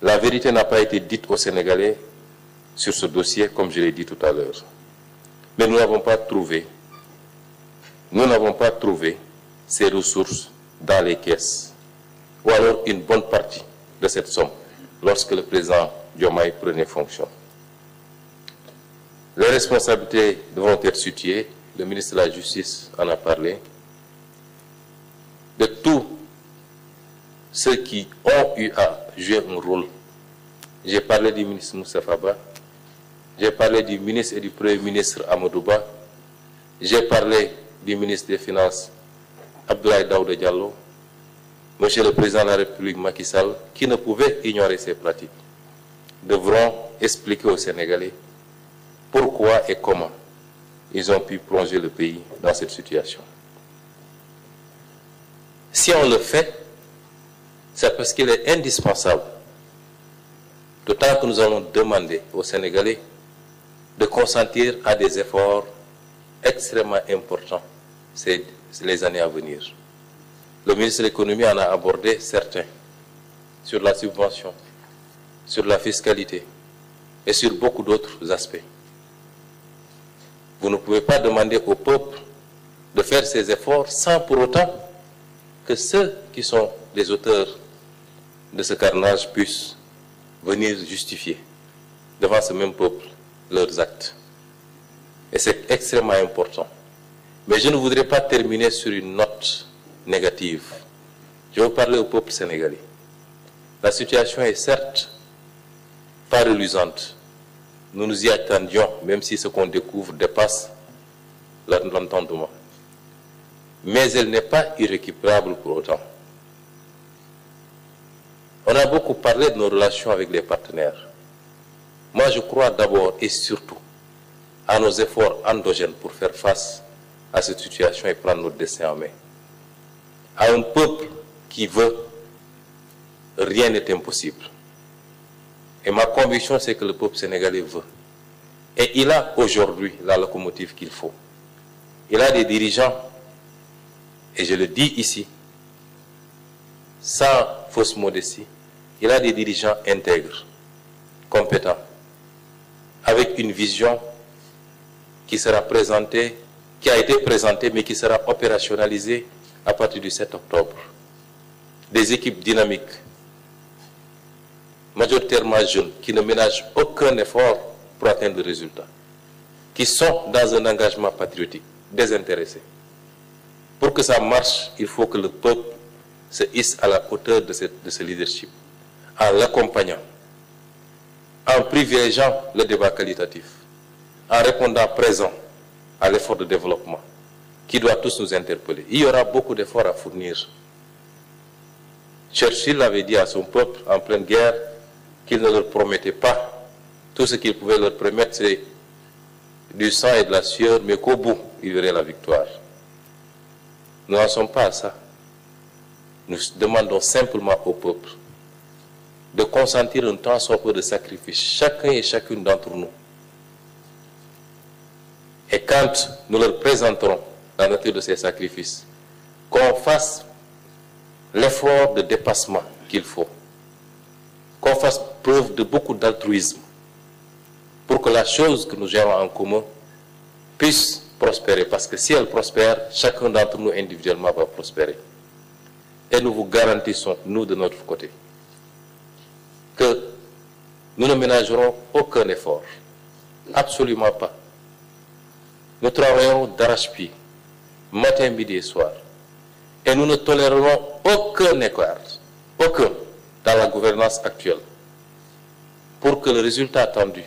La vérité n'a pas été dite aux Sénégalais sur ce dossier, comme je l'ai dit tout à l'heure. Mais nous n'avons pas trouvé ces ressources dans les caisses, ou alors une bonne partie de cette somme, lorsque le président Diomaye prenait fonction. Les responsabilités devront être situées, le ministre de la Justice en a parlé, de tous ceux qui ont eu à jouer un rôle. J'ai parlé du ministre Moussa Faba, j'ai parlé du ministre et du Premier ministre Amadou Ba, j'ai parlé du ministre des Finances Abdoulaye Daouda Diallo, Monsieur le Président de la République Macky Sall, qui ne pouvait ignorer ces pratiques, devront expliquer aux Sénégalais pourquoi et comment ils ont pu plonger le pays dans cette situation. Si on le fait, c'est parce qu'il est indispensable, d'autant que nous allons demander aux Sénégalais de consentir à des efforts extrêmement importants les années à venir. Le ministre de l'économie en a abordé certains, sur la subvention, sur la fiscalité et sur beaucoup d'autres aspects. Vous ne pouvez pas demander au peuple de faire ces efforts sans pour autant que ceux qui sont les auteurs de ce carnage puissent venir justifier devant ce même peuple leurs actes. Et c'est extrêmement important. Mais je ne voudrais pas terminer sur une note négative. Je veux parler au peuple sénégalais. La situation est certes pas reluisante. Nous nous y attendions, même si ce qu'on découvre dépasse l'entendement. Mais elle n'est pas irrécupérable pour autant. On a beaucoup parlé de nos relations avec les partenaires. Moi, je crois d'abord et surtout à nos efforts endogènes pour faire face à cette situation et prendre notre destin en main. À un peuple qui veut, rien n'est impossible. Et ma conviction, c'est que le peuple sénégalais veut. Et il a aujourd'hui la locomotive qu'il faut. Il a des dirigeants, et je le dis ici, sans fausse modestie, il a des dirigeants intègres, compétents, avec une vision qui sera présentée, qui a été présentée, mais qui sera opérationnalisée à partir du 7 octobre. Des équipes dynamiques, majoritairement jeunes, qui ne ménagent aucun effort pour atteindre le résultat, qui sont dans un engagement patriotique, désintéressé. Pour que ça marche, il faut que le peuple se hisse à la hauteur de ce leadership, en l'accompagnant, en privilégiant le débat qualitatif, en répondant présent à l'effort de développement qui doit tous nous interpeller. Il y aura beaucoup d'efforts à fournir. Churchill avait dit à son peuple en pleine guerre qu'il ne leur promettait pas. Tout ce qu'il pouvait leur promettre, c'est du sang et de la sueur, mais qu'au bout, il verrait la victoire. Nous n'en sommes pas à ça. Nous demandons simplement au peuple de consentir un tant soit peu de sacrifice, chacun et chacune d'entre nous. Et quand nous leur présenterons la nature de ces sacrifices, qu'on fasse l'effort de dépassement qu'il faut, qu'on fasse preuve de beaucoup d'altruisme pour que la chose que nous gérons en commun puisse prospérer. Parce que si elle prospère, chacun d'entre nous individuellement va prospérer. Et nous vous garantissons, nous de notre côté, que nous ne ménagerons aucun effort. Absolument pas. Nous travaillerons d'arrache-pied, matin, midi et soir. Et nous ne tolérerons aucun écart, aucun, dans la gouvernance actuelle, pour que le résultat attendu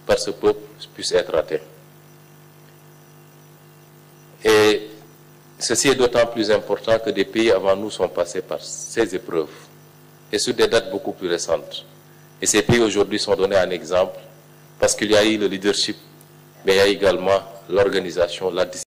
par ce peuple puisse être atteint. Et ceci est d'autant plus important que des pays avant nous sont passés par ces épreuves, et sur des dates beaucoup plus récentes. Et ces pays aujourd'hui sont donnés un exemple, parce qu'il y a eu le leadership, mais il y a également l'organisation, la discipline.